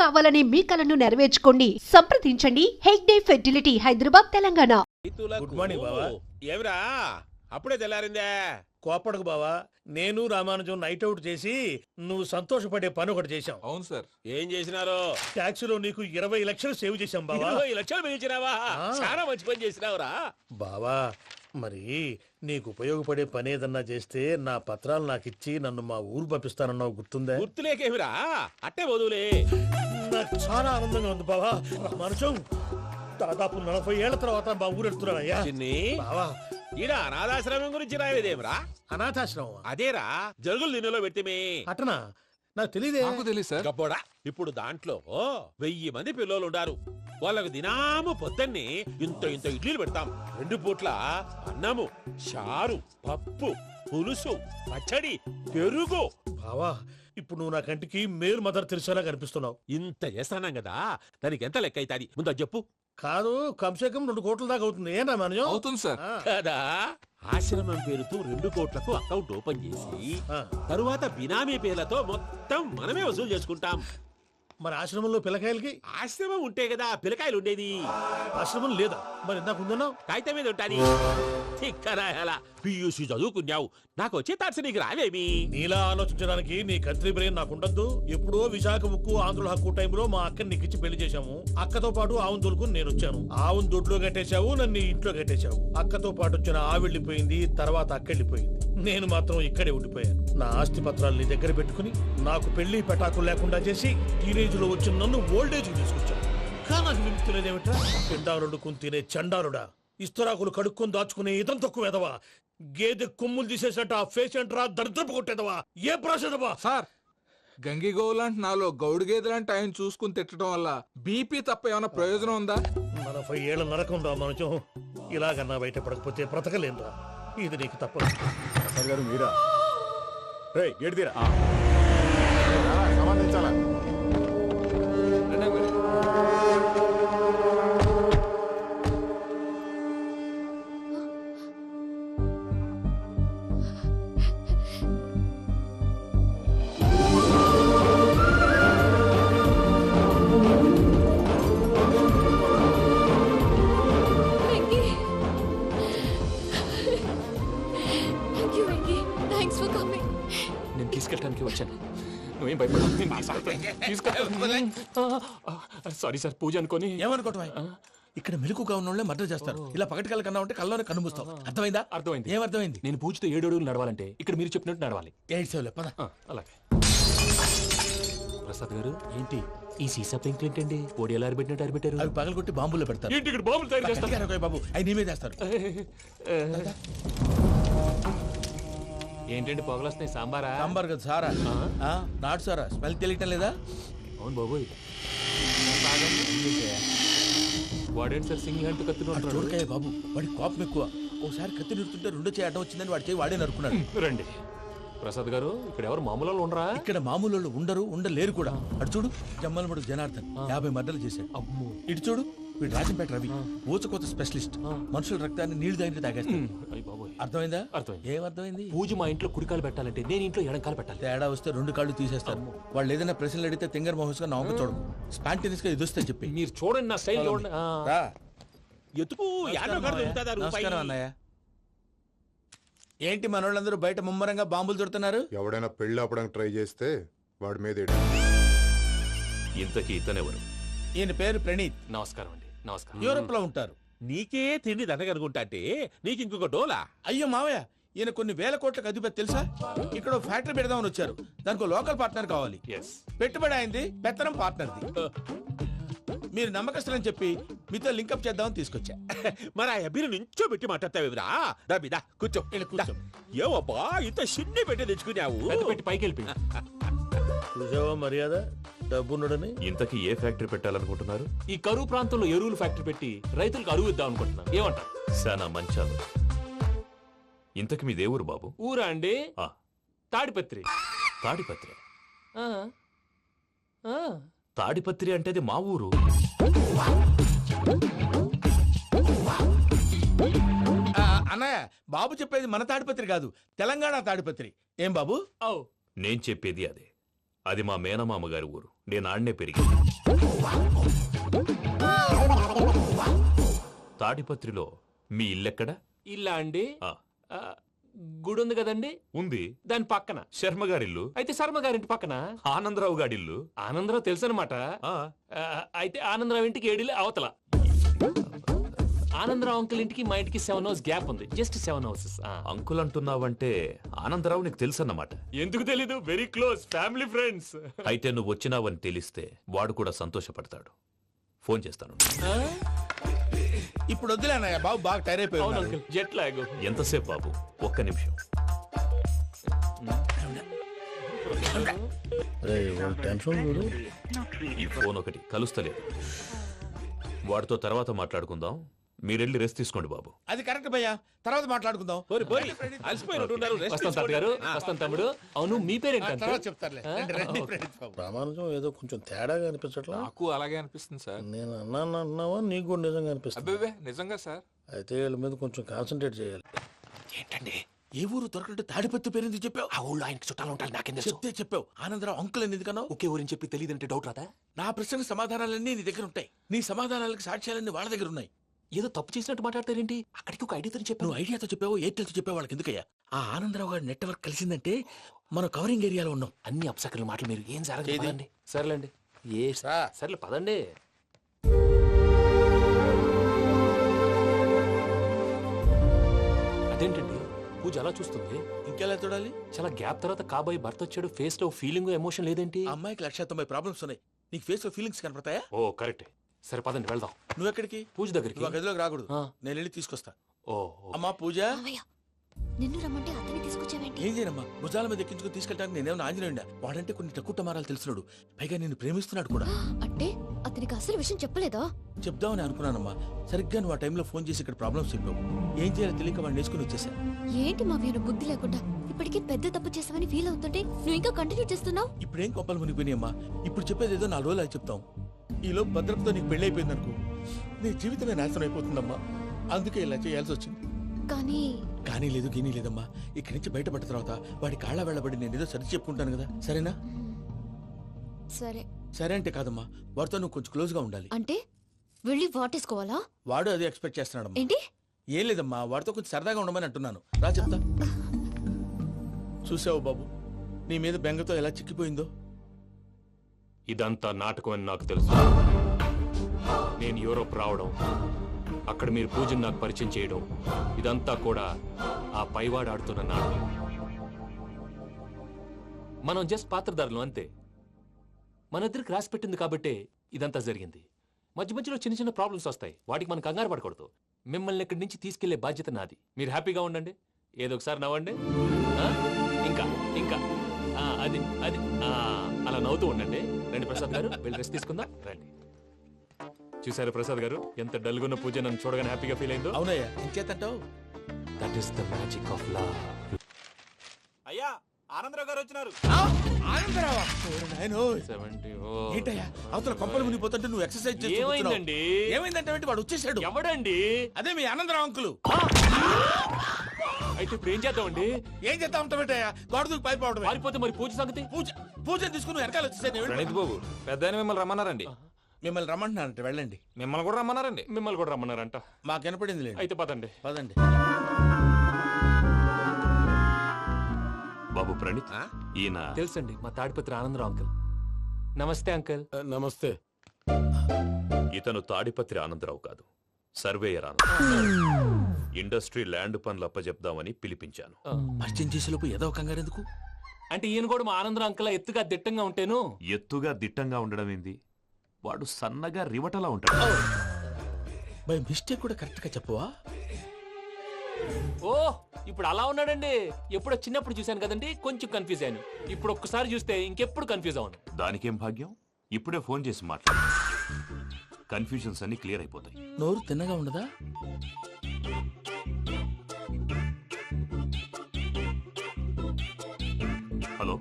కావాలనే మీ కలను నెరవేర్చుకోండి. సంప్రదించండి Hegde fertility, Hyderabad, Telangana. Good morning బావా. ఏమిరా అప్పుడే తెల్లారిందే? కోపడకు బావా, నేను రామానుజం నైట్ అవుట్ చేసి నువ్వు సంతోషపడే పని ఒకటి చేశాం. అవును సార్. ఏం చేసినారు? ట్యాక్సీలో నీకు 20 లక్షలు సేవ్ చేశాం బావా. 20 లక్షలు పెంచినావా? చాలా మంచి పని చేసినావురా బావా. మరి నీకు ఉపయోగపడే పని ఏదన్నా చేస్తే నా పత్రాలు నాకిచ్చి నన్ను మా ఊరు పంపిస్తానన్నావు, గుర్తుందా? గుర్తులేకేమిరా, అట్టే వదులే. నాకు చాలా ఆనందంగా ఉంది బావా. రామానుజం దాదాపు 40 ఏళ్ల తర్వాత మా ఊరు వెళ్తున్నానయ్యా. చిన్ని బావా, ఈడ అనాథాశ్రమం గురించి రాయలేదేమిరా? అనాథాశ్రమం అదేరా జరుగులు దీనిలో పెట్టిమే. అటనా? నాకు తెలియదే. నాకు తెలియదు సార్. గబ్బోడా, ఇప్పుడు దాంట్లో 1000 మంది పిల్లలు ఉండారు. వాళ్ళకు దినాము పొద్దున్నే ఇంత ఇంత ఇడ్లీలు పెడతాం. 2 పూట్ల అన్నము, చారు, పప్పు, పులుసు, పచ్చడి, పెరుగు. బావా, ఇప్పుడు నువ్వు నా కంటికి మేలు మదర్ తెరిసేలా కనిపిస్తున్నావు. ఇంత చేస్తానం కదా, దానికి ఎంత లెక్క అవుతుంది ముందు అది చెప్పు. కాదు, కంసేకం 2 కోట్ల దాకా అవుతుంది. ఏం రామానుజం? అవుతుంది సార్. కదా, ఆశ్రమం పేరుతో 2 కోట్లకు అకౌంట్ ఓపెన్ చేసి తరువాత బినామీ పేర్లతో మొత్తం మనమే వసూలు చేసుకుంటాం. మరి ఆశ్రమంలో పిల్లకాయలకి? ఆశ్రమం ఉంటే కదా పిల్లకాయలు ఉండేది. ఆశ్రమం లేదా? మరి ఇందాక ఉందన్నావు. కాగితం మీద ఉంటాది. చిక్కరాయాల పియూసీ చదువుకున్నావు, నాకు వచ్చే తాట్స్ నీకు రావేమి? నీలా ఆలోచించడానికి నీ కత్రి బ్రెయిన్ నాకు ఉండద్దు. ఎప్పుడో విశాఖ ఉక్కు ఆంధ్రుల హక్కు టైంలో మా అక్కని నీకిచ్చి పెళ్లి చేశాము. అక్కతో పాటు ఆవును దొడుకుని నేను వచ్చాను. ఆవును దొడ్లో కట్టేశావు, నన్ను ఇంట్లో కట్టేశావు. అక్కతో పాటు వచ్చిన ఆవిళ్ళిపోయింది, తర్వాత అక్కెళ్ళిపోయింది. నేను మాత్రం ఇక్కడే ఉండిపోయాను. నా ఆస్తి పత్రాలు నీ దగ్గర పెట్టుకుని నాకు పెళ్లి పెటాకులు లేకుండా చేసి టీనేజ్ లో వచ్చిన నన్ను ఓల్డేజ్ తీసుకొచ్చాను. కానీ నాకు విముక్తి లేదేమిట్రా? పిండారుడుకుని తినే చండారుడా, ఇస్తరాకులు కడుక్కొని దాచుకునే ఇతం తక్కువ ఎదవా, గేదె కొమ్ములు తీసేసట ఆ పేషెంట్ రా దరిద్రపు కొట్టేదవా, ఏ ప్రాసెదవా? సార్, గంగి గోవులాంటి నాలో గౌడు గేదెలాంటి ఆయన చూసుకుని తిట్టడం వల్ల బీపీ తప్ప ఏమైనా ప్రయోజనం ఉందా? 40 ఏళ్ల నరకం రా మనచం. ఇలాగన్నా బయట పడకపోతే బ్రతకలేనురా. ఇది నీకు తప్పదు. గారు మీరా? రే గేట్ తీరా, సంబంధించాలా? నేను తీసుకెళ్ళడానికి వచ్చాను. నువ్వేం భయపడవు. సారీ సార్, పూజ అనుకోని. ఏమనుకోవటం? ఇక్కడ మెలకుగా ఉన్నోళ్ళే మర్డర్ చేస్తారు. ఇలా పగటి కళ్ళ కన్నా ఉంటే కళ్ళలోనే కనుమూస్తావు. అర్థమైందా? అర్థమైంది. ఏమర్థమైంది? నేను పూజతో 7 అడుగులు నడవాలంటే ఇక్కడ మీరు చెప్పినట్టు నడవాలి. అలాగే. ప్రసాద్ గారు, ఏంటి ఈ సీసా పెంకులు ఏంటండి? పొడి ఎలా అరబెట్టినట్టు అరబెట్టారు? అవి పగలగొట్టి బాంబుల్లో పెడతారు. ఏంటి ఇక్కడ బాంబులు తయారు చేస్తారు? బాబు, అవి నీవే చేస్తారు. ఏంటండి పొగలు వస్తున్నాయి? సాంబారా? సాంబార్ కదా సారా. నాటు సారా. స్మెల్ తెలియటం లేదా? అవును బాబోయ్. వాడేంటి సార్ సింగిల్ హ్యాండ్ కత్తిని చూడకాయ బాబు, వాడి కోపం ఎక్కువ. ఒకసారి కత్తి నిరుతుంటే 2 చేయి అడ్డం వచ్చిందని వాడి చేయి వాడే నరుకున్నాడు. రండి ప్రసాద్ గారు, ఇక్కడ ఎవరు మామూలు ఉండరా? ఇక్కడ మామూలు వాళ్ళు ఉండరు, ఉండలేరు కూడా. అటు చూడు, జమ్మలమడు జనార్దన్ 50 మర్డర్లు చేశాడు. అమ్మో. ఇటు చూడు, వీడు రాజంపేట రవి, ఊచకోత స్పెషలిస్ట్. మనుషుల రక్తాన్ని నీళ్లు దగ్గర తాగేస్తాడు. అర్థమైందా? అర్థమైంది. ఏమర్థమైంది? పూజ మా ఇంట్లో కుడికాలు పెట్టాలంటే నేను ఇంట్లో ఎడంకాలు పెట్టాలి. తేడా వస్తే 2 కాళ్ళు తీసేస్తారు. వాళ్ళు ఏదైనా ప్రశ్నలు అడిగితే తింగర్ మహోస్ గా నవ్వు చూడడం. స్పాంటినియస్ గా ఎదుస్తే చెప్పి. మీరు చూడండి నా స్టైల్ చూడండి. ఎతుకు నమస్కారం అన్నయ్య. ఏంటి మనోళ్ళందరూ బయట ముమ్మరంగా బాంబులు దొరుకుతున్నారు? ఎవడైనా పెళ్లి ఆపడానికి ట్రై చేస్తే వాడి మీద ఇంతకీ ఇతనెవరు? ఈయన పేరు ప్రణీత్. నమస్కారం అండి. నమస్కారం. యూరోప్ లో ఉంటారు. నీకే తిండి దండగనుకుంటా అంటే నీకు ఇంకొక డోలా? అయ్యో మావయ్య, ఈయన కొన్ని వేల కోట్లకు అధిపతి తెలుసా? ఇక్కడ ఫ్యాక్టరీ పెడదామని వచ్చారు. దానికి లోకల్ పార్ట్నర్ కావాలి. పెట్టుబడి అయింది, పెత్తనం పార్ట్నర్ది. మీరు నమ్మకస్తులని చెప్పి మీతో లింకప్ చేద్దామని తీసుకొచ్చా. మరి ఆ అబ్బిని నుంచో పెట్టి మాట్లాడతావురా? రబిదా కూర్చో. ఏవబ్బా ఇంత చిన్ని పెట్టి తెచ్చుకున్నావు? పెట్టి పైకి వెళ్ళి. చూసావా మర్యాద, డబ్బున్నడని. ఇంతకీ ఏ ఫ్యాక్టరీ పెట్టాలనుకుంటున్నారు? ఈ కరువు ప్రాంతంలో ఎరువులు ఫ్యాక్టరీ పెట్టి రైతులకు అరువు ఇద్దాం అనుకుంటున్నారు. ఏమంటారు? శానా మంచాలు. ఇంతకు మీ దేవురు బాబు? ఊరా అండి? తాడిపత్రి. తాడిపత్రి? తాడిపత్రి అంటే అది మా ఊరు. అన్నయ్య, బాబు చెప్పేది మన తాడిపత్రి కాదు, తెలంగాణ తాడిపత్రి. ఏం బాబు? నేను చెప్పేది అదే. అది మా మేనమామ గారి ఊరు. నేను ఆడనే పెరిగింది. తాడిపత్రిలో మీ ఇల్లెక్కడ? ఇల్లా అండి? ఆ, గుడి ఉంది కదండి, ఉంది. దాని పక్కన. శర్మ గారిల్లు. అయితే శర్మ గారింటి పక్కన ఆనందరావు గారిల్లు. ఆనందరావు తెలుసు అనమాట. ఆ, అయితే ఆనందరావు ఇంటికి 7 అవతల. ఆనందరావు అంకుల్ ఇంటికి మా ఇంటికి 7 hours గ్యాప్ ఉంది. Just 7 houses. అంకుల్ అంటున్నావంటే ఆనందరావు నీకు తెలుసన్నమాట. ఎందుకు తెలీదు? Very close family friends. అయితే నువ్వు వచ్చినావని తెలిస్తే వాడు కూడా సంతోషపడతాడు. ఫోన్ చేస్తాను. ఇప్పుడు వద్దులేనయ్య బాబు, బాగా టైర్ అవును అయిపోయి అంకుల్, జెట్ లాగ్. ఎంతసేపు బాబు? ఒక్క నిమిషం. టెన్షన్ చూడు. ఈ ఫోన్ ఒకటి కలుస్తలేదు. వాడితో తర్వాత మాట్లాడుకుందాం. మీరెళ్ళి రెస్ట్ తీసుకోండి బాబు. అది కరెక్ట్ భయ్యా, తర్వాత మాట్లాడుకుందాం. అలసిపోయినట్టున్నారు. rest వస్తాం తాత గారు, వస్తాం తమ్ముడు. అవును, మీ పేరేంటి తర్వాత అంకుల్? చెప్తారులే. రండి, రండి, రండి బాబు. ప్రామాణికం ఏదో కొంచెం తేడాగా అనిపించట్లా. నాకు అలాగే అనిపిస్తుంది సార్. నేను అన్నావా నీకు కూడా నిజంగా అనిపిస్తుంది. అబ్బే నిజంగా సార్. అయితే వీళ్ళ మీద కొంచెం కాన్సన్ట్రేట్ చేయాలి. ఏంటండి ఏ ఊరు దొరకట్టు తాడిపత్రి పేరు ఎందుకు చెప్పావు? ఆ ఊళ్ళో ఆయనకి చుట్టాలు ఉంటారు, నాకేం తెలుసు. చెప్తే చెప్పావు. ఆనందరావు అంకుల్ అని ఎందుకన్నావు? ఒకే ఊరిని చెప్పి తెలియదంటే డౌట్ రాదా? నా ప్రశ్నకు సమాధానాలన్నీ నీ దగ్గర ఉంటాయి. నీ సమాధానాలకు సాక్ష్యాలన్నీ వాళ్ళ దగ్గర ఉన్నాయి. ఏదో తప్పు చేసినట్టు మాట్లాడతారేంటి? అక్కడికి ఒక ఐడియాతో చెప్పావు. నువ్వు ఐడియాతో చెప్పావు, ఎయిర్టెల్తో చెప్పావు, వాళ్ళకి ఎందుకయ్యా? ఆ ఆనందరావు గారి నెట్వర్క్ కలిసిందంటే మనం కవరింగ్ ఏరియాలో ఉన్నాం. అన్ని అప్సకల మాటలు మీరు ఏం జరగదండి. సర్లేండి. సర్లే పదండి. అదేంటండి పూజ అలా చూస్తుంది? ఇంకెలా చూడాలి? చాలా గ్యాప్ తర్వాత కాబోయే భర్త వచ్చాడు, ఫేస్ లో ఫీలింగ్ ఎమోషన్ లేదేంటి? ఆ అమ్మాయికి 190 ప్రాబ్లమ్స్ ఉన్నాయి. నీకు ఫేస్ లో ఫీలింగ్స్ కనపడతాయా? ఓ కరెక్ట్. సరే పదండి వెళ్దాం. నువ్వు ఎక్కడికి? పూజ దగ్గరికి. నువ్వు ఆ గదిలోకి రాకూడదు. ఆ. నేను వెళ్ళి తీసుకొస్తా. ఓ అమ్మా పూజ, మావయ్య, నిన్ను రమ్మంటే అతన్ని తీసుకొచ్చావేంటి? ఏం చేయనమ్మా, భుజాల మీద ఎక్కించుకుని తీసుకెళ్ళడానికి నేనేమన్నా ఆంజనేయుడా? వాడంటే కొన్ని తక్కువ టమారాలు తెలిసినాడు, పైగా నిన్ను ప్రేమిస్తున్నాడు కూడా. అంటే అతనికి అసలు విషయం చెప్పలేదా? చెప్దామని అనుకున్నానమ్మా. సరిగ్గా నువ్వు ఆ టైంలో ఫోన్ చేసి ఇక్కడ ప్రాబ్లమ్స్ చెప్పావు. ఏం చేయాలో తెలియక వాడిని వేసుకుని వచ్చేసా. ఏంటి మావయ్య నువ్వు బుద్ధి లేకుండా ఇప్పటికీ పెద్ద తప్పు చేసావని ఫీల్ అవుతుంటే నువ్వు ఇంకా కంటిన్యూ చేస్తున్నావు? ఇప్పుడేం కొప్పలు మునిగిపోయినాయమ్మా. ఇప్పుడు చెప్పేది ఏదో 4 రోజులు అది చెప్తాం. ఈలో భద్రతతో నీకు పెళ్లి అయిపోయింది అనుకో, నీ జీవితమే నాశనం అయిపోతుందమ్మా. అందుకే ఇలా చేయాల్సి వచ్చింది. కానీ లేదు గీనీ లేదమ్మా. ఇక్కడి నుంచి బయటపడ్డ తర్వాత వాడి కాళ్ళ వెళ్ళబడి నేను ఏదో సరి చెప్పుకుంటాను కదా, సరేనా? సరే. సరే అంటే కాదమ్మా, వాడితో నువ్వు కొంచెం క్లోజ్ గా ఉండాలి. అంటే వెళ్ళి వాటేసుకోవాలా? వాడు అదే ఎక్స్పెక్ట్ చేస్తున్నాడమ్మా. ఏంటి? ఏం లేదమ్మా, వాడితో కొంచెం సరదాగా ఉండమని అంటున్నాను. రా చెప్తా. చూసావు బాబు, నీ మీద బెంగతో ఎలా చిక్కిపోయిందో. ఇదంతా నాటకం అని నాకు తెలుసు. నేను యూరోప్ రావడం, అక్కడ మీరు పూజను నాకు పరిచయం చేయడం, ఇదంతా కూడా ఆ పైవాడు ఆడుతున్న నాటకం. మనం జస్ట్ పాత్రధారులు అంతే. మన ఇద్దరికి రాసి పెట్టింది కాబట్టే ఇదంతా జరిగింది. మధ్య మధ్యలో చిన్న చిన్న ప్రాబ్లమ్స్ వస్తాయి, వాటికి మనం కంగారు పడకూడదు. మిమ్మల్ని ఇక్కడి నుంచి తీసుకెళ్లే బాధ్యత నాది. మీరు హ్యాపీగా ఉండండి, ఏదో ఒకసారి నవ్వండి. ఆ? ఇంకా ఇంకా అది అది అలా నవ్వుతూ ఉండండి. రండి ప్రసాద్ గారు, వెళ్ళి రెస్ట్ తీసుకుందాం. రండి. చూసారు ప్రసాద్ గారు, ఎంత డల్గున్న పూజ నన్ను చూడగానే హ్యాపీగా ఫీల్ అయిందో. అవునయ్యా, ఇంకేతంటావు? That is the magic of love. అయ్యా ఆనందరావు గారు వచ్చినారు. ఆనందరావా? నాయనోయ్. 70. ఏంటయ్యా అవతల కొంపలు మునిగిపోతుంటే నువ్వు ఎక్సర్సైజ్ చేస్తూ కూర్చున్నావు. ఏమైందండి? ఏమైందంటే వాడు వచ్చేసాడు. ఎవడండి? అదే మీ ఆనందరావు అంకులు. అయితే ఇప్పుడు ఏం చేద్దామండి? ఏం చేస్తా ఉంటావేటయ్యా, గోడ దూకి పైపోవడమే. పారిపోతే మరి పూజ సంగతి? పూజ తీసుకుని వెనకాల వచ్చేసాను. ప్రణీత్ బాబు, పెద్ద ఆయన మిమ్మల్ని రమ్మన్నారండి. మిమ్మల్ని రమ్మంటున్నారంట, వెళ్ళండి. మిమ్మల్ని కూడా రమ్మన్నారండి. మిమ్మల్ని కూడా రమ్మన్నారంట. మాకు వినపడింది లేండి. అయితే పదండి. పదండి. బాబు ప్రణీత్, ఈయన తెలుసండి, మా తాడిపత్రి ఆనందరావు అంకుల్. నమస్తే అంకుల్. నమస్తే. ఇతను తాడిపత్రి ఆనందరావు కాదు, సర్వేయర్ ఆనందరావు. ఇండస్ట్రీ ల్యాండ్ పనులు అప్పచెప్దామని పిలిపించాను. పరిచయం చేసేలోపు ఏదో కంగారు ఎందుకు? అంటే ఈయన కూడా మా ఆనందరావు అంకుల్ ఎత్తుగా దిట్టంగా ఉంటాను. ఎత్తుగా దిట్టంగా ఉండడం ఏంది, వాడు సన్నగా రివటలా ఉంటాడు. బై మిస్టేక్ కూడా కరెక్ట్ గా చెప్పవా? ఓ ఇప్పుడు అలా ఉన్నాడండి. ఎప్పుడో చిన్నప్పుడు చూశాను కదండి, కొంచెం కన్ఫ్యూజ్ అయ్యాను. ఇప్పుడు ఒక్కసారి చూస్తే ఇంకెప్పుడు కన్ఫ్యూజ్ అవును. దానికేం భాగ్యం, ఇప్పుడే ఫోన్ చేసి మాట్లాడు. కన్ఫ్యూజన్స్ అన్ని క్లియర్ అయిపోతాయి. నోరు తిన్నగా ఉండదా? హలో,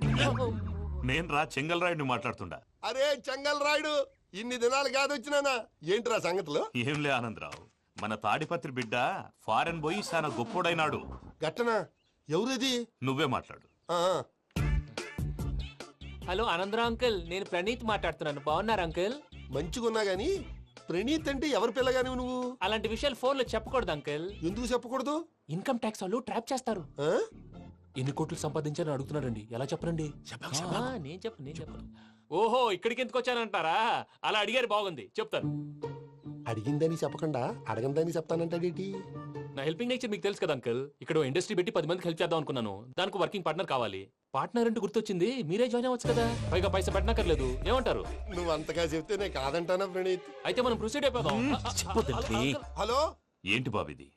నేను రా చెంగల్ రాయుడిని మాట్లాడుతుండా. అరే చెంగల్ రాయుడు, ఇన్ని దినాలు కాదు వచ్చినానా? ఏంట్రా సంగతులు? ఏంలే ఆనందరావు, మన తాడిపత్రి బిడ్డ ఫారెన్ పోయి చాలా గొప్పోడైనాడు. గట్టనా? ఎవరిది? నువ్వే మాట్లాడు. హలో ఆనందరావు అంకుల్, నేను ప్రణీత్ మాట్లాడుతున్నాను. బాగున్నారు అంకుల్? మంచిగున్నా గాని ప్రణీత్ అంటే ఎవరి పిల్లగాని నువ్వు? అలాంటి విషయాలు ఫోన్లో చెప్పకూడదు అంకుల్. ఎందుకు చెప్పకూడదు? ఇన్కమ్ ట్యాక్స్ వాళ్ళు ట్రాప్ చేస్తారు. ఆ? ఎన్ని కోట్లు సంపాదించాలని అడుగుతున్నారండి. ఎలా చెప్పరండి? నేను చెప్పను. ఓహో, ఇక్కడికి ఎందుకు వచ్చానంటారా? అలా అడిగారు, బాగుంది, చెప్తాను. అడిగిందని చెప్పకుండా అడగందని చెప్తానంటాడేటి? నా హెల్పింగ్ నేచర్ మీకు తెలుసు కదా అంకుల్. ఇక్కడ ఇండస్ట్రీ పెట్టి 10 మందికి హెల్ప్ చేద్దాం అనుకున్నాను. దానికి వర్కింగ్ పార్ట్నర్ కావాలి. పార్ట్నర్ అంటే గుర్తొచ్చింది, మీరే జాయిన్ అవ్వచ్చు కదా. పైగా పైసా పెట్టనక్కర్లేదు. ఏమంటారు? నువ్వు అంతగా చెప్తే నేను కాదంటానా ప్రణీత్? అయితే మనం ప్రొసీడ్ అయిపోదాం. హలో, ఏంటి బాబిది?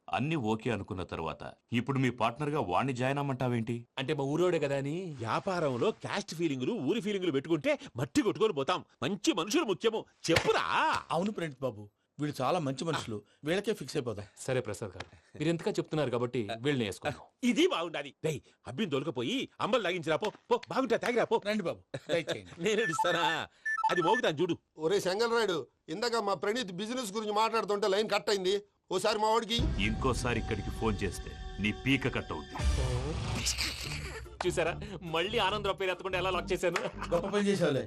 అన్ని ఓకే అనుకున్న తర్వాత ఇప్పుడు మీ పార్ట్నర్ గా వాణ్ణి జాయిన్ అమ్మంటావేంటి? అంటే మా ఊరోడే కదా అని. వ్యాపారంలో క్యాస్ట్ ఫీలింగులు, ఊరి ఫీలింగులు పెట్టుకుంటే మట్టి కొట్టుకొని పోతాం. మంచి మనుషులు ముఖ్యము. చెప్పురా. అవును ప్రణీత్ బాబు, వీళ్ళు చాలా మంచి మనుషులు. వీళ్ళకే ఫిక్స్ అయిపోదాం. సరే ప్రసాద్ గారు, మీరు ఎంతగా చెప్తున్నారు కాబట్టి వీళ్ళని వేసుకుందాం. ఇది బాగుండాలి. డై అబ్బిని దొలకపోయి అమ్మలు లాగించిరా పో. పో, బాగుంటా తాగిరా పో. రండి బాబు, దయచేయండి. నేను ఇస్తానా? అది మోగుతాను చూడు. ఒరే చెంగల్ రాయుడు, ఇందాక మా ప్రణీత్ బిజినెస్ గురించి మాట్లాడుతుంటే లైన్ కట్ అయింది. ఓసారి మా వాడికి ఇంకోసారి ఇక్కడికి ఫోన్ చేస్తే నీ పీక కట్ అవుద్ది. చూసారా, మళ్ళీ ఆనందరావు పేరు ఎత్తకుండా ఎలా లాక్ చేశాను. గొప్ప పని చేసేవాళ్ళే.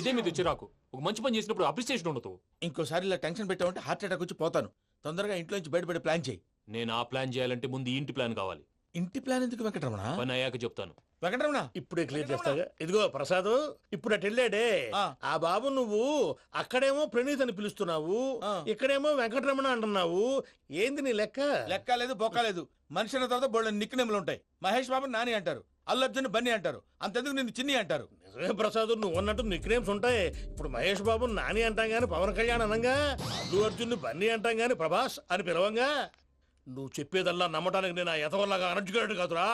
ఇదే మీద చిరాకు. ఒక మంచి పని చేసినప్పుడు అప్రిసియేషన్ ఉండదు. ఇంకోసారి ఇలా టెన్షన్ పెట్టామంటే హార్ట్ అటాక్ వచ్చి పోతాను. తొందరగా ఇంట్లో నుంచి బయటపడే ప్లాన్ చేయి. నేను ఆ ప్లాన్ చేయాలంటే ముందు ఈ ఇంటి ప్లాన్ కావాలి. ఇంటి ప్లాన్ ఎందుకు వెంకటరమణ? పని అయ్యాక చెప్తాను. వెంకటరమణ, ఇప్పుడే క్లియర్ చేస్తాగా. ఇదిగో ప్రసాద్, ఇప్పుడు అటు వెళ్ళాడే ఆ. ఆ బాబు, నువ్వు అక్కడేమో ప్రణీత్ అని పిలుస్తున్నావు, ఆ. ఇక్కడేమో వెంకటరమణ అంటున్నావు. ఏంది నీ లెక్క? లెక్క లేదు, బొక్క లేదు. మనిషి అన్న తర్వాత బోళ్ళ నిక్నెములు ఉంటాయి. మహేష్ బాబు నాని అంటారు, అల్లు అర్జున్ బన్నీ అంటారు, అంతెందుకు నిన్ను చిన్ని అంటారు. నిజమే ప్రసాద్, నువ్వు అన్నట్టు నిక్నేమ్స్ ఉంటాయి. ఇప్పుడు మహేష్ బాబు నాని అంటాం గాని పవన్ కళ్యాణ్ అనంగా, అల్లు అర్జున్ బన్నీ అంటాం గాని ప్రభాస్ అని పిలవంగా. నువ్వు చెప్పేదల్లా నమ్మటానికి నేను ఎతవల్లాగా అనర్జుకేటెడ్ కాదురా.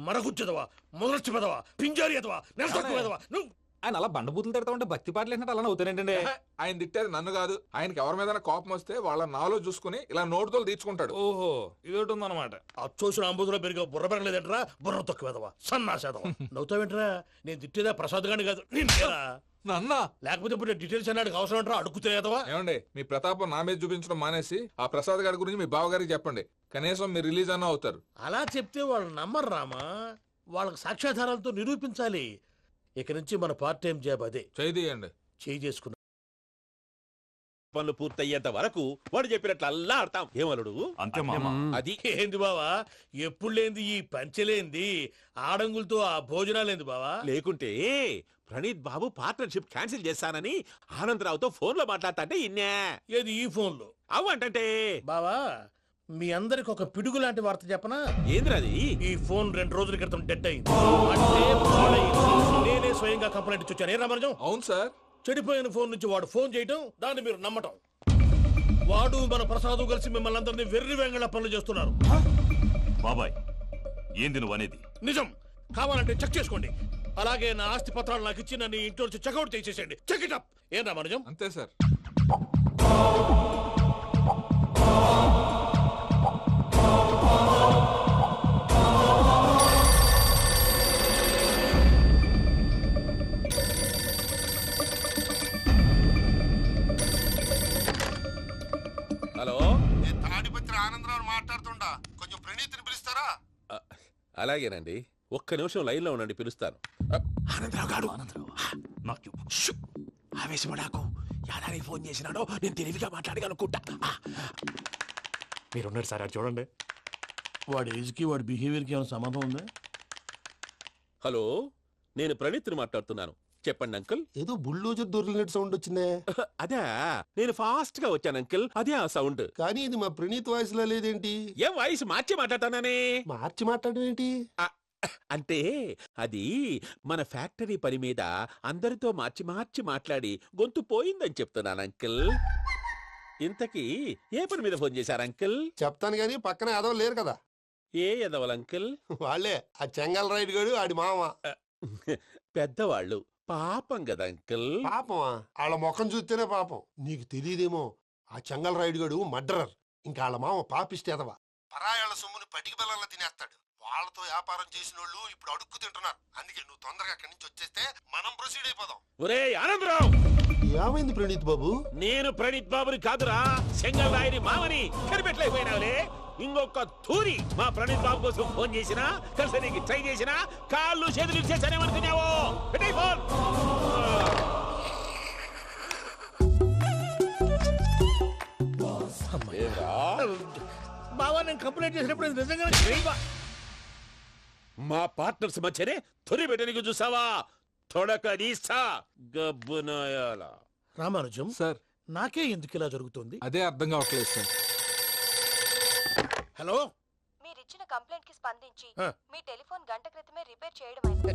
మరగుచ్చదవా, మొదలచ్చి పెదవా, పింజారి ఎదవా, నెలసొక్కు పెదవా. నువ్వు ఆయన అలా బండబూతులు తిడతా ఉంటే భక్తి పాటలు ఏంటంటే అలా అవుతానేంటండి. ఆయన తిట్టేది నన్ను కాదు. ఆయనకి ఎవరి మీద కోపం వస్తే వాళ్ళ నాలో చూసుకుని ఇలా నోటుతో తీర్చుకుంటాడు. ఓహో, ఇదొకటి ఉందన్నమాట. అచ్చోసిన అంబుధులో పెరిగే బుర్ర పెరగలేదంటరా, బుర్ర తొక్కు వెదవా, సన్నాసేదవా. నవ్వుతావేంట్రా? నేను తిట్టేదా ప్రసాద్ గాని కాదు, నిన్నేరా. నన్నా? లేకపోతే ఇప్పుడు డీటెయిల్స్ అన్నాడు అవసరం అంటారా? అడుగుతాయేదవా? ఏమండి, మీ ప్రతాపం నా మీద చూపించడం మానేసి ఆ ప్రసాద్ గారి గురించి మీ బావగారికి చెప్పండి. కనీసం మీరు రిలీజ్ అన్న అవుతారు. అలా చెప్తే వాళ్ళు నమ్మరు రామా. వాళ్ళకి సాక్ష్యాధారాలతో నిరూపించాలి. ఇక నుంచి మన పార్ట్ టైం జాబ్ అదే. చేయండి. చేయి చేసుకున్నా పనులు పూర్తయ్యేంత వరకు వాడు చెప్పినట్లు అల్లా ఆడతాం. ఏమలుడు? అంతే మామ. అది ఏంది బావా, ఎప్పుడు లేంది ఈ పంచలేంది, ఆడంగులతో ఆ భోజనాలేంది బావా? లేకుంటే ప్రణీత్ బాబు పార్ట్నర్షిప్ క్యాన్సిల్ చేస్తానని ఆనందరావుతో ఫోన్ లో మాట్లాడతా ఇన్నే. ఏది ఈ ఫోన్లో? అవ్వంటే బావా, మీ అందరికి ఒక పిడుగు లాంటి వార్త చెప్పనా? ఏంద్రది? ఈ ఫోన్ 2 రోజుల క్రితం డెడ్ అయింది. అంటే పాడైంది. నేనే స్వయంగా కంప్లైంట్ ఇచ్చి వచ్చాను. ఏ రామరాజం? అవును సార్. చెడిపోయిన ఫోన్ నుంచి వాడు ఫోన్ చేయటం, దాన్ని మీరు నమ్మటం. వాడు మన ప్రసాదు కలిసి మిమ్మల్ని అందరినీ వెర్రి వెంగళ పనులు చేస్తున్నారు. బాబాయ్, ఏంది నువ్వు అనేది? నిజం. కావాలంటే చెక్ చేసుకోండి. అలాగే నా ఆస్తి పత్రాలు నాకు ఇచ్చి నన్ను ఇంట్లో నుంచి చెక్అౌట్ చేసేసండి. Check it up. ఏం రామరాజం? అంతే సార్. హలో, నేను తాడిపత్రి ఆనందరావు మాట్లాడుతుండా. కొంచెం ప్రణీత్ని పిలుస్తారా? అలాగేనండి. ఒక్క నిమిషం లైన్ లో ఉండండి, పిలుస్తాను. ఆనందరావు గాడు, ఆవేశపడాకు. యాదానికి ఫోన్ చేసినాడో నేను తెలివిగా మాట్లాడగలనుకుంటా. మీరున్నారు సార్, అది చూడండి. వాడి ఏజ్కి వాడి బిహేవియర్కి ఏమైనా సంబంధం ఉందా? హలో, నేను ప్రణీత్ని మాట్లాడుతున్నాను. చెప్పండి అంకుల్. ఏదో బుల్డోజర్ దొరికినట్టు సౌండ్ వచ్చిందే. అదే, నేను ఫాస్ట్ గా వచ్చాను అంకుల్. అదే ఆ సౌండ్. కానీ ఇది మా ప్రణీత్ వాయిస్ లో లేదేంటి? ఏం వాయిస్ మార్చి మాట్లాడతానే? మార్చి మాట్లాడడం ఏంటి? అంటే అది మన ఫ్యాక్టరీ పని మీద అందరితో మార్చి మార్చి మాట్లాడి గొంతు పోయిందని చెప్తున్నాను అంకుల్. ఇంతకీ ఏ పని మీద ఫోన్ చేశారు అంకుల్? చెప్తాను గానీ పక్కన ఎదవ లేరు కదా. ఏ ఎదవలు అంకుల్? వాళ్ళే ఆ చెంగల్ రైడ్ గడు ఆడి మామ. పెద్దవాళ్ళు, పాపం కదా అంకుల్. పాపమా? వాళ్ళ ముఖం చూస్తేనే పాపం. నీకు తెలియదేమో, ఆ చెంగల్ రైడ్ గడు మర్డరర్. ఇంకా వాళ్ళ మామ పాపిస్తే ఎదవ. పరాయాళ్ళ సొమ్ముని పటికి బెల్లంలో తినేస్తాడు. వాళ్ళతో వ్యాపారం చేసిన వాళ్ళు ఇప్పుడు అడుక్కు తింటున్నారు. అందుకే నువ్వు తొందరగా అక్కడి నుంచి వచ్చేస్తే మనం ప్రొసీడ్ అయిపోదాం. ఒరే ఆనందరావు, ఏమైంది ప్రణీత్ బాబు? నేను ప్రణీత్ బాబుని కాదురా, సెంగల్ రాయని మామని కనిపెట్టలేకపోయినావులే. ఇంకొక తూరి మా ప్రణీత్ బాబు కోసం ఫోన్ చేసినా కలిసి ట్రై చేసినా కాళ్ళు చేతులు చేశానేమనుకున్నావో పెట్టేయ్ ఫోన్. బావా నేను కంప్లైంట్ చేసినప్పుడు ఇది నిజంగా చేయవా? మా పార్ట్నర్స్ మధ్యనే తొలి పెట్టడానికి చూసావా? తొడక నీసా గబ్బునాయాల. రామానుజం సార్ నాకే ఎందుకు ఇలా జరుగుతుంది? అదే అర్థం కావట్లేదు సార్. హలో, మీరిచ్చిన కంప్లైంట్ కి స్పందించి ఆ. మీ టెలిఫోన్ గంట క్రితమే రిపేర్ చేయడమైంది.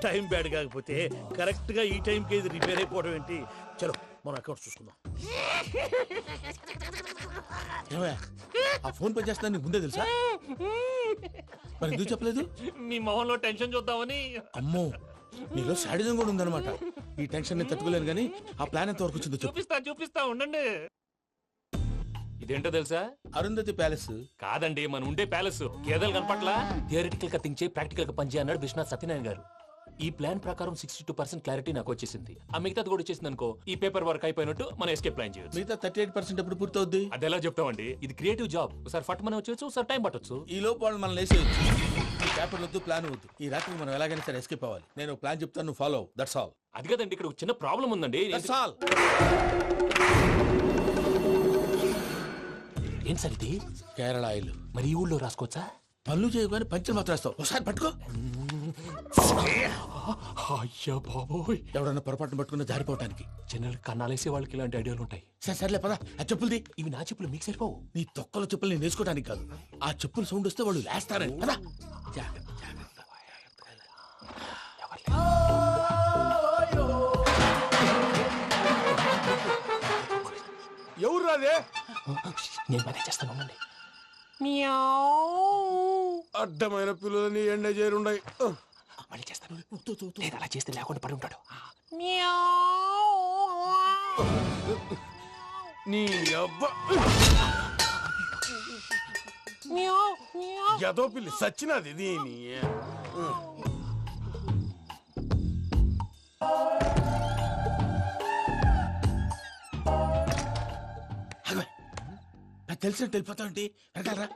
టైం బ్యాడ్ కాకపోతే కరెక్ట్ గా ఈ టైంకి ఇది రిపేర్ అయిపోవడం ఏంటి? చలో మన అకౌంట్ చూసుకుందాం. ఏమయ్య, ఆ ఫోన్ పని చేస్తున్నా నీకు ముందే తెలుసా? మరి ఎందుకు చెప్పలేదు? మీ మొహంలో టెన్షన్ చూద్దామని. అమ్మో, నీలో శాడిజం కూడా ఉందన్నమాట. ఈ టెన్షన్ నేను తట్టుకోలేను కానీ ఆ ప్లాన్ ఎంత వరకు వచ్చిందో చెప్పు. చూపిస్తా ఉండండి. ఇదేంటో తెలుసా? అరుంధతి ప్యాలెస్ కాదండి, మన ఉండే ప్యాలెస్. గేదెలు కనపట్లా? థియరిటికల్ గా థింక్ చేయి, ప్రాక్టికల్ గా పనిచేయి అన్నాడు విశ్వనాథ్ సత్యనారాయణ గారు. ఈ ప్లాన్ ప్రకారం 62% క్లారిటీ నాకు వచ్చేసింది. ఆ మిగతాది కూడా వచ్చేసింది అనుకో, ఈ పేపర్ వర్క్ అయిపోయినట్టు మనం ఎస్కేప్ ప్లాన్ చేయొచ్చు. మిగతా 38% ఎప్పుడు పూర్తవుద్ది? అది ఎలా చెప్తామండి? ఇది క్రియేటివ్ జాబ్. ఒకసారి ఫట్ మనం వచ్చేయచ్చు, ఒకసారి టైం పట్టొచ్చు. ఈ లోపు వాళ్ళు మనం లేసేయచ్చు. ఈ పేపర్ వద్దు, ప్లాన్ వద్దు. ఈ రాత్రికి మనం ఎలాగైనా సరే ఎస్కేప్ అవ్వాలి. నేను ప్లాన్ చెప్తాను, నువ్వు ఫాలో. That's all. అది కదండి, ఇక్కడ ఒక చిన్న ప్రాబ్లం ఉందండి. That's all. ఏం సార్ ఇది? కేరళ ఆయిల్. మరి ఈ ఊళ్ళో రాసుకోవచ్చా? పనులు చేయగానే పంచర్ మాత్రం వేస్తావు. ఒకసారి పట్టుకో. అయ్యా బాబోయ్, ఎవడన్నా పొరపాటున పట్టుకున్న జారిపోవటానికి. జనరల్ కన్నాలేసే వాళ్ళకి ఇలాంటి ఐడియాలు ఉంటాయి. సర్లే పదా, ఆ చెప్పులది. ఇవి నా చెప్పులు మీకు సరిపోవు. నీ తొక్కల చెప్పులు నేను వేసుకోవడానికి కాదు, ఆ చెప్పులు సౌండ్ వస్తే వాళ్ళు లేస్తారని. పదా. ఎవరు రాదే? నేను పదే చేస్తాను, ఉండండి. అడ్డమైన పిల్లలని ఎండ చేరుండయి. మళ్ళీ చేస్తాను. లేదు, అలా చేస్తే లేకుండా పడి ఉంటాడు. నీ అబ్బా ఎదో పిల్లి సచ్చినది దీని. నాకు తెలిసినట్టు వెళ్ళిపోతావు ఏంటి? వెనకాలరా.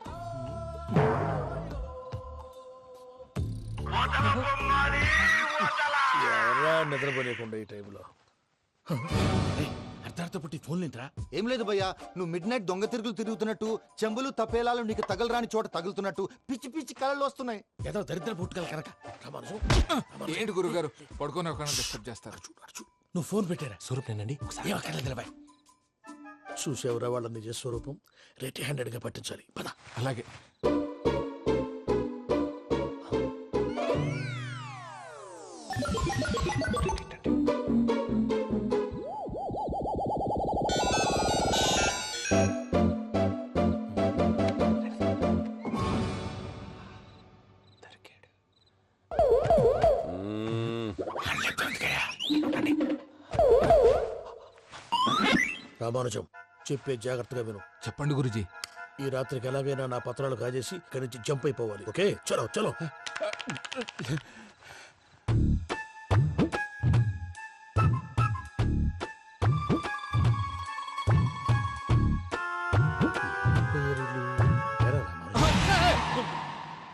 ఎవరా నిద్రపోలేకుండా ఈ టైంలో? అర్ధార్థ పుట్టి ఫోన్ లేంట్రా? ఏం లేదు భయ్యా, నువ్వు మిడ్ నైట్ దొంగ తిరుగులు తిరుగుతున్నట్టు, చెంబులు తపేలాలు నీకు తగలరాని చోట తగులుతున్నట్టు పిచ్చి పిచ్చి కళలు వస్తున్నాయి. ఏదో దరిద్ర పుట్టుకల కనుక. ఏంటి గురుగారు పడుకొని ఒక డిస్టర్బ్ చేస్తారు? నువ్వు ఫోన్ పెట్టారా? స్వరూపేనండి, ఏం అక్కర్లేదు నిలబాయ్. చూసేవరా వాళ్ళ నిజ స్వరూపం? రెడీ హ్యాండెడ్ గా పట్టించాలి. పద. అలాగే. రామానుజం, చెప్పే జాగ్రత్తగా విను. చెప్పండి గురుజీ. ఈ రాత్రికి ఎలాగైనా నా పత్రాలు కాజేసి ఇక్కడి నుంచి జంప్ అయిపోవాలి. ఓకే, చలో చలో.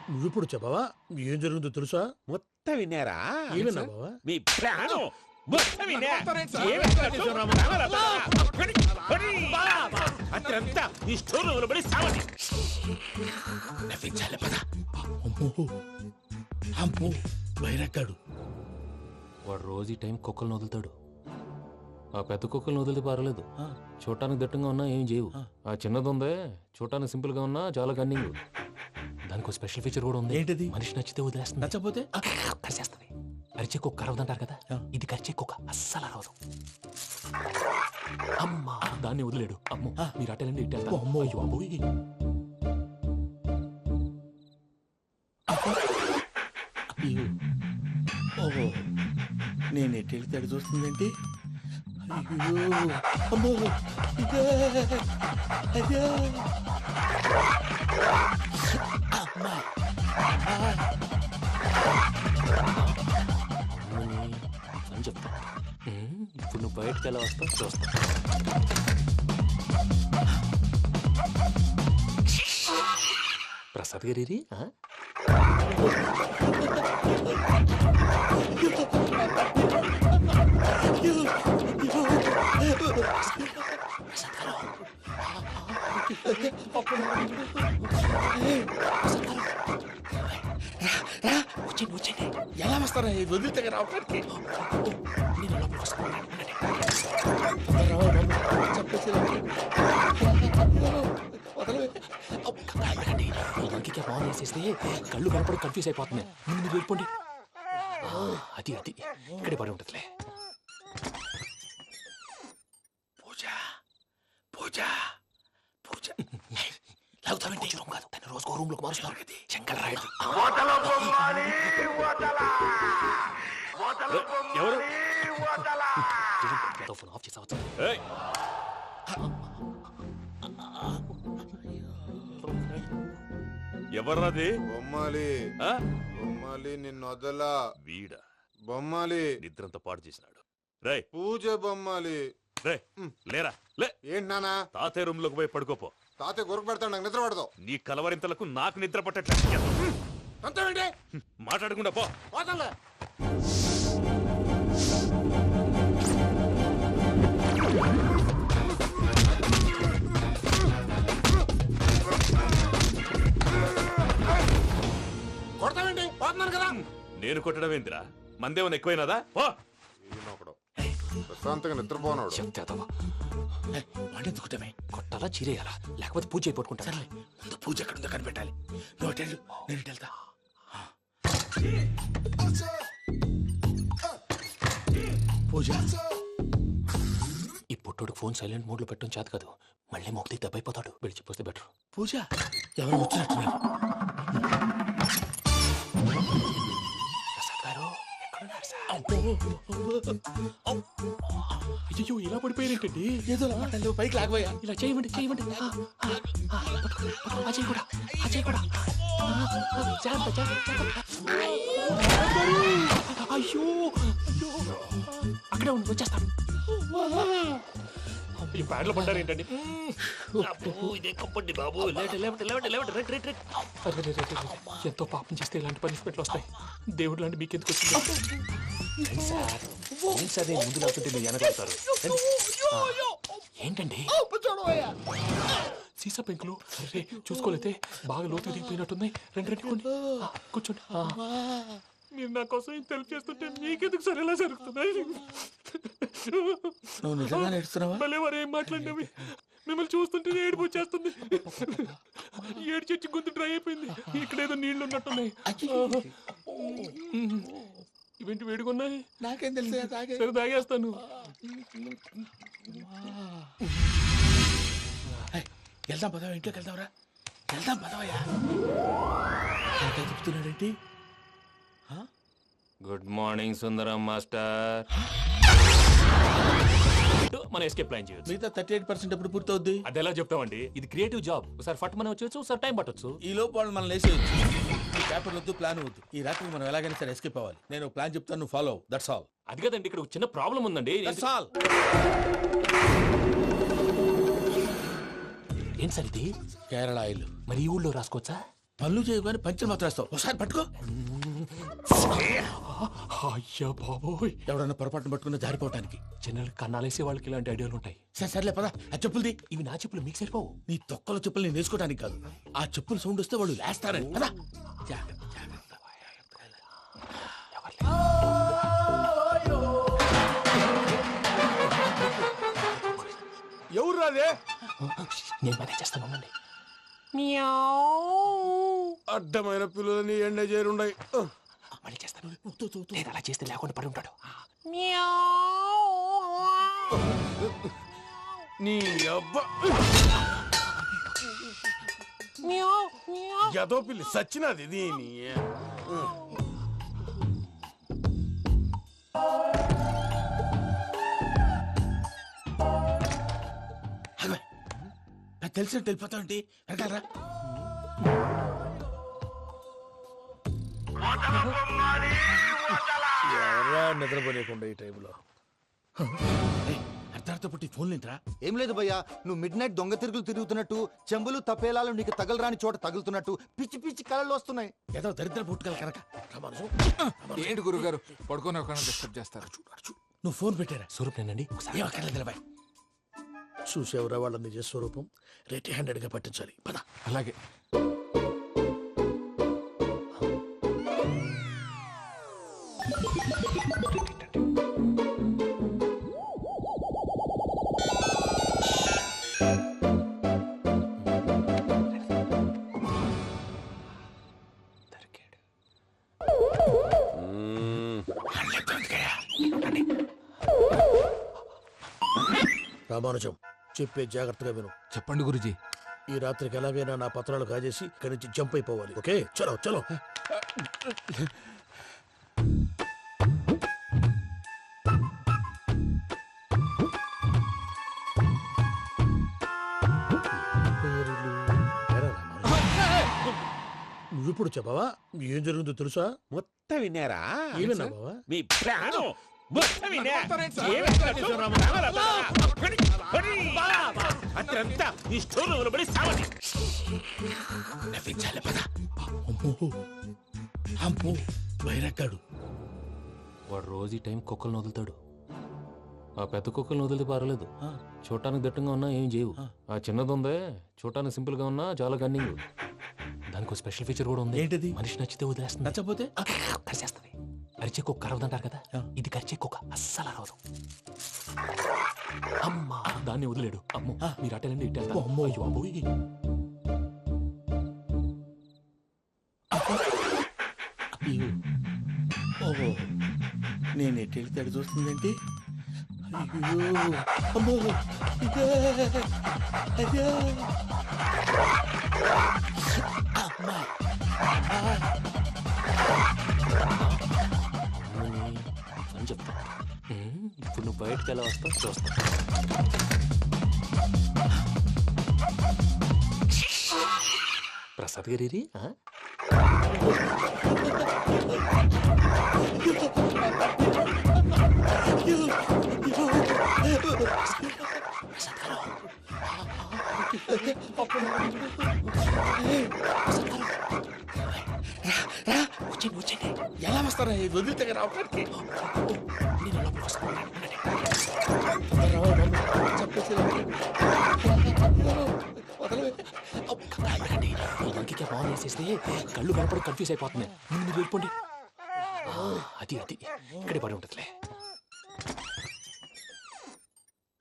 నువ్విప్పుడు చెప్పవా? ఏం జరిగిందో తెలుసా? మొత్తం విన్నారా? ఏమన్నా బావా? మీ ప్రాణం మొత్తం విన్నా. అత్రంతా ఈ స్టోర్ రూమ్ పడి సావండి. నవ్వించాలి. పద. అమ్మో అమ్మో, వైరక్కాడు. వాడు రోజు ఈ టైం కుక్కలను వదులుతాడు. ఆ పెద్ద కుక్కలను వదిలితే పర్లేదు, చూడటానికి దట్టంగా ఉన్నా ఏం చేయవు. ఆ చిన్నది ఉందే, చూడటానికి సింపుల్ గా ఉన్నా చాలా కన్నింగ్. దానికి స్పెషల్ ఫీచర్ కూడా ఉంది. ఏంటిది? మనిషి నచ్చితే వదిలేస్తుంది, నచ్చపోతే కరిచేస్తుంది. అరిచే కుక్క అరవదంటారు కదా, ఇది కరిచే కుక్క అస్సలు అరవదు. అమ్మా, దాన్ని వదిలేడు. అమ్మో, మీరు అటెండి ఇటు వెళ్తారు. అమ్మో. అయ్యో అబ్బోయ్. ఓహో, నేను ఎటు వెళ్తాడు చూస్తుందేంటి? అయ్యో అమ్మో, ఇదే అదే. అమ్మా అని చెప్తా. ఇప్పుడు నువ్వు బయటకు ఎలా వస్తావు చూస్తా. ప్రసాద్ గారి వచ్చేయండి ఎలా వస్తారా వదిలితే రావడానికి ఇంకే బాగా వేసేస్తే కళ్ళు కనపడి కన్ఫ్యూజ్ అయిపోతుంది. మీరు వెళ్ళిపోండి. అది అది ఇక్కడే పడి ఉంటుందిలే. పూజ పూజ పూజ లాగుతామంటే రూమ్ కాదు, తను రోజుకో రూమ్ లోకి మారుస్తున్నారు కదా. శంకర్ రాయుడు ఎవరు? ఫోన్ ఆఫ్ చేసావచ్చు. ఎవర్రాది? బొమ్మాలి బొమ్మాలి నిన్ను వదలా. వీడా బొమ్మాలి నిద్రంతా పాడు చేసినాడు. రేయ్ పూజ బొమ్మాలి. రే లేరా లే. ఏంటి నానా? తాతయ్య రూమ్ లోకి పోయి పడుకోపో. తాతయ్య గురకు పెడతాడు, నాకు నిద్ర పడతావు. నీ కలవరింతలకు నాకు నిద్ర పట్టట్లేదు. అంతేంటి మాట్లాడకుండా పో. పోతాలే. కొడతావేంటి? పోతున్నాను కదా. నేను కొట్టడం ఏంటిరా? మందేమన్నా ఎక్కువైనదా? పో. ప్రశాంతంగా నిద్రపోనాడు. వాడెందుకుంటామే? కొట్టాలా చీరేయాలా లేకపోతే పూజ అయిపోట్టుకుంటా. సరే ముందు పూజ ఎక్కడుందో కనిపెట్టాలి. నువ్వు అటెండు, నేను ఇటు వెళ్తా. పూజ ఈ పుట్టోడు ఫోన్ సైలెంట్ మోడ్ లో పెట్టడం చేత కాదు. మళ్ళీ మొక్కి దెబ్బైపోతాడు. విడిచిపోతే బెటర్. పూజ ఎవరు వచ్చినట్టున్నారు? ప్రసాద్ గారు ఎక్కడున్నారు సార్? అయ్యో ఇలా పడిపోయినట్టండి. ఏదో మాటలు పైకి లాగబోయా. ఇలా చేయమండి చేయమండి. అజయ్ కూడా అజయ్ కూడా. అయ్యో అక్కడే ఉండి వచ్చేస్తాను. ఈ బ్యాడ్లో పడ్డారు ఏంటండి? ఎంతో పాపం చేస్తే ఇలాంటి పనిష్మెంట్లు వస్తాయి. దేవుడు లాంటి మీకెందుకు వచ్చింది సార్? ముందు లేకుంటే మీరు వెనకాడతారు. ఏంటండి సీసా పెంకులు? అరే చూసుకోలేతే బాగా లోతు దిగిపోయినట్టున్నాయి. రెండు రెండు కొన్ని కూర్చోండి. మీరు నా కోసం ఇంత హెల్ప్ చేస్తుంటే మీకెందుకు సరే ఎలా జరుగుతున్నాయి? నువ్వు నిజంగా నేర్చుతున్నావా? మళ్ళీ వారు ఏం మాట్లాడినవి? మిమ్మల్ని చూస్తుంటే ఏడుపు వచ్చేస్తుంది. ఏడు చెచ్చి గొంతు డ్రై అయిపోయింది. ఇక్కడ ఏదో నీళ్లు ఉన్నట్టున్నాయి. ఇవేంటి వేడుకున్నాయి? నాకేం తెలుసు. సరే తాగేస్తాను. వెళ్దాం పదవా, ఇంట్లోకి వెళ్దాంరా. వెళ్దాం పదవయ్యా. చెప్తున్నాడేంటి? గుడ్ మార్నింగ్ సుందరం మాస్టర్. మన ఎస్కేప్ ప్లాన్ చేయొచ్చు. మిగతా 38% ఎప్పుడు పూర్తవుద్ది? అది ఎలా చెప్తామండి? ఇది క్రియేటివ్ జాబ్. ఒకసారి ఫట్ మనం వచ్చేచ్చు, ఒకసారి టైం పట్టొచ్చు. ఈ లోపు వాళ్ళు మనం లేసేయచ్చు. ఈ పేపర్ వద్దు, ప్లాన్ వద్దు. ఈ రాత్రికి మనం ఎలాగైనా సరే ఎస్కేప్ అవ్వాలి. నేను ప్లాన్ చెప్తాను, నువ్వు ఫాలో. That's all. అది కదండి, ఇక్కడ ఒక చిన్న ప్రాబ్లం ఉందండి. That's all. ఏం సార్ ఇది? కేరళ ఆయిల్. మరి ఈ ఊళ్ళో రాసుకోవచ్చా? పనులు చేయగానే పంచర్ మాత్రం వేస్తావు. ఒకసారి పట్టుకో. అయ్యా బాబోయ్, ఎవడన్నా పొరపాటున పట్టుకున్న జారిపోవటానికి. జనరల్ కన్నాలేసే వాళ్ళకి ఇలాంటి ఐడియాలు ఉంటాయి. సర్లే పదా. ఆ చెప్పులది. ఇవి నా చెప్పులు, మీకు సరిపోవు. నీ తొక్కల చెప్పులు నేను వేసుకోవడానికి కాదు, ఆ చెప్పులు సౌండ్ వస్తే వాళ్ళు లేస్తారని. పదా. ఎవరు రాదే? నేను మేనేజ్ చేస్తాను. అడ్డమైన పిల్లలని ఎండ చేరుండయి. మళ్ళీ చేస్తాను. లేదు అలా చేస్తే లేకుండా పడి ఉంటాడు. నీ అబ్బా ఎదో పిల్లి సచ్చినది దీని. తెలిసినట్టు వెళ్ళిపోతావంటి. వెనకాలరా. ఎవరా నిద్రపోలేకుండా ఈ టైంలో? అర్థం కంగారుతో పుట్టి ఫోన్ లేంట్రా? ఏం లేదు భయ్యా, నువ్వు మిడ్ నైట్ దొంగ తిరుగులు తిరుగుతున్నట్టు, చెంబులు తపేలాలు నీకు తగలరాని చోట తగులుతున్నట్టు పిచ్చి పిచ్చి కళలు వస్తున్నాయి. ఏదో దరిద్ర పుట్టుకల కనుక. ఏంటి గురుగారు పడుకొని ఒక డిస్టర్బ్ చేస్తారు? నువ్వు ఫోన్ పెట్టారా? స్వరూప్ నేనండి. ఏం అక్కర్లేదు నిలబాయ్. చూసేవరా వాళ్ళ నిజ స్వరూపం. రెట్టి హ్యాండెడ్ గా పట్టించాలి. పద. అలాగే. రామానుజం, చెప్పే జాగ్రత్తగా విను. చెప్పండి గురుజీ. ఈ రాత్రికి ఎలాగైనా నా పత్రాలు కాజేసి ఇక్కడి నుంచి జంప్ అయిపోవాలి. ఓకే, చలో చలో. నువ్విప్పుడు చెప్పవా ఏం జరుగుతుందో తెలుసా? మొత్తం విన్నారా? ఏమన్నా బావా? మీ ప్రాణం మొత్తం విన్నా? అత్రంతా ఈ స్టోర్ రూమ్ లో పడి సావని. నవ్వించాలి పద. అమ్మో బైరక్కాడు. వాడు రోజు ఈ టైం కుక్కలను వదులుతాడు. ఆ పెద్ద కుక్కలను వదిలితే పర్లేదు, చూడటానికి దట్టంగా ఉన్నా ఏం చేయవు. ఆ చిన్నది ఉందే, చూడటానికి సింపుల్ గా ఉన్నా చాలా గన్నింగ్. దానికి ఒక స్పెషల్ ఫీచర్ కూడా ఉంది. ఏంటిది? మనిషి నచ్చితే వదిలేస్తుంది, నచ్చపోతే కరిచేస్తుంది. అరిచే కుక్క అరవదంటారు కదా, ఇది కరిచే కుక్క అస్సలు అరవదు. అమ్మా దాన్ని వదిలేడు. అమ్మో మీరు అటెండి ఇటు వెళ్తారు. అమ్మో అయ్యో అబ్బోయ్. ఓహో నేను ఎటు వెళ్తే అటు చూస్తుందంటే. అయ్యో అమ్మో అయ్యో అమ్మా అని చెప్తా. ఇప్పుడు నువ్వు బయటకు ఎలా వస్తావు చూస్తా. ప్రసాద్ గారి వచ్చండి వచ్చండి. ఎలా వస్తారా వదిలితే రావడానికి? ఇంకే ఫోన్ వేసేస్తే కళ్ళు కనపడి కన్ఫ్యూజ్ అయిపోతున్నాయి. ముందు మీరు వెళ్ళిపోండి. అది అది ఇక్కడే పడి ఉంటుందిలే.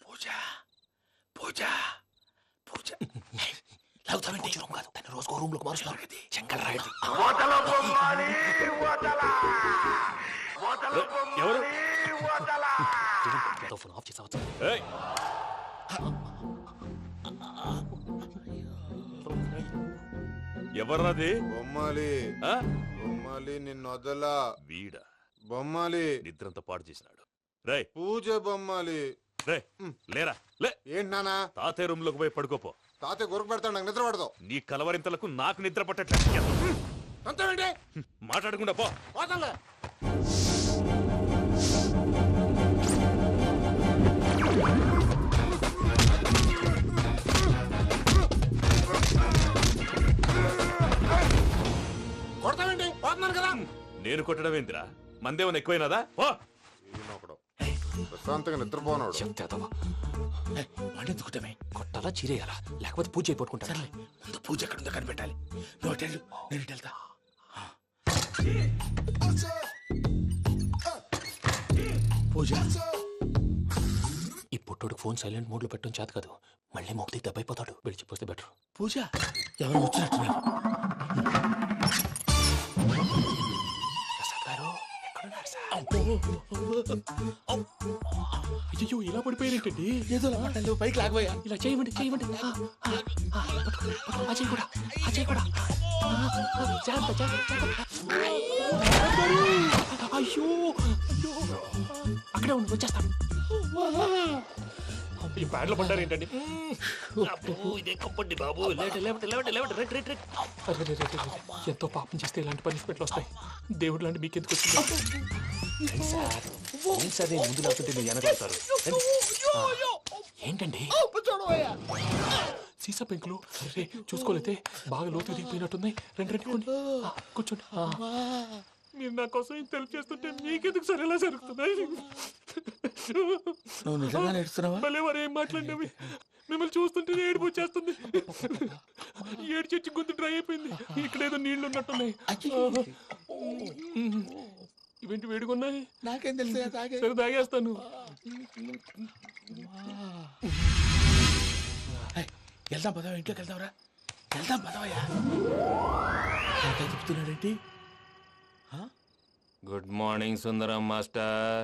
పూజ పూజ పూజ లాగుతామంటే రూమ్ కాదు, తన రోజుకో రూమ్ లోకి మారుస్తున్నారు కదా. శంకర్ రాయుడు ఎవరు? ఫోన్ ఆఫ్ చేసావచ్చు. ఎవర్రాది? బొమ్మాలి బొమ్మాలి నిన్ను వదలా. వీడా బొమ్మాలి నిద్రంతా పాడు చేసినాడు. రే పూజ బొమ్మాలి. రే లేరా లే. ఏంటి నానా? తాతయ్య రూమ్ లోకి పోయి పడుకోపో. తాతయ్య గురకు పెడతాడు, నాకు నిద్ర పడదు. నీ కలవరింతలకు నాకు నిద్ర పట్టట్లేదు. అంతేంటి? మాట్లాడకుండా పో. పోతాలే. కొడతావేంటి? పోతున్నాను కదా. నేను కొట్టడం ఏందిరా? మందేమన్నా ఎక్కువైనదా? ఓ ప్రశాంతంగా నిద్రపోనాడు. వాడెందుకుంటామే? కొట్టాలా చీరేయాలా లేకపోతే పూజ అయిపోట్టుకుంటా. సర్లే ముందు పూజ ఎక్కడుందో కనిపెట్టాలి. నువ్వు అటెళ్ళు, నేను ఇటు వెళ్తా. పూజ ఈ పుట్టోడికి ఫోన్ సైలెంట్ మోడ్ లో పెట్టడం చేత కాదు. మళ్ళీ మొక్కి దెబ్బైపోతాడు. విడిచిపోతే బెటర్. పూజ ఎవరు వచ్చినట్టున్నారు? ప్రసాద్ గారు ఎక్కడున్నారు సార్? అయ్యో ఇలా పడిపోయారేంటండి? ఏదో పట్టాలి, పైకి లాగబోయా. ఇలా చేయమండి చేయమండి. అజయ్ కూడా అజయ్ కూడా జాగ్రత్త జాగ్రత్త. అయ్యో అయ్యో అక్కడే ఉండి వచ్చేస్తాను. ఈ బ్యాడ్లో పడ్డారు ఏంటండి? ఎంతో పాపం చేస్తే ఇలాంటి పనిష్మెంట్లు వస్తాయి. దేవుడు లాంటి మీకు ఎందుకు వచ్చింది సార్? సార్ ముందు లేకుంటే మీరు వెనకాడతారు. ఏంటండి సీసా పెంకులు రే చూసుకోలేతే బాగా లోతు దిగిపోయినట్టున్నాయి. రండి రండి కొన్ని కూర్చోండి. మీరు నా కోసం ఇంత హెల్ప్ చేస్తుంటే మీకెందుకు సరే ఎలా జరుగుతున్నాయి? నువ్వు నిజంగా నేర్చుతున్నావా? భలే వారు ఏం మాట్లాడినవి. మిమ్మల్ని చూస్తుంటే ఏడుపు వచ్చేస్తుంది. ఏడు చెట్టు గొంతు డ్రై అయిపోయింది. ఇక్కడ ఏదో నీళ్లు ఉన్నట్టున్నాయి. ఇవేంటి వేడుకున్నాయి? నాకేం తెలుసు, సరే తాగేస్తాను. వెళ్దాం పదవా, ఇంట్లోకి వెళ్దాంరా. వెళ్దాం పదవయ్యా. చెప్తున్నాడేంటి? గుడ్ మార్నింగ్ సుందరం మాస్టర్.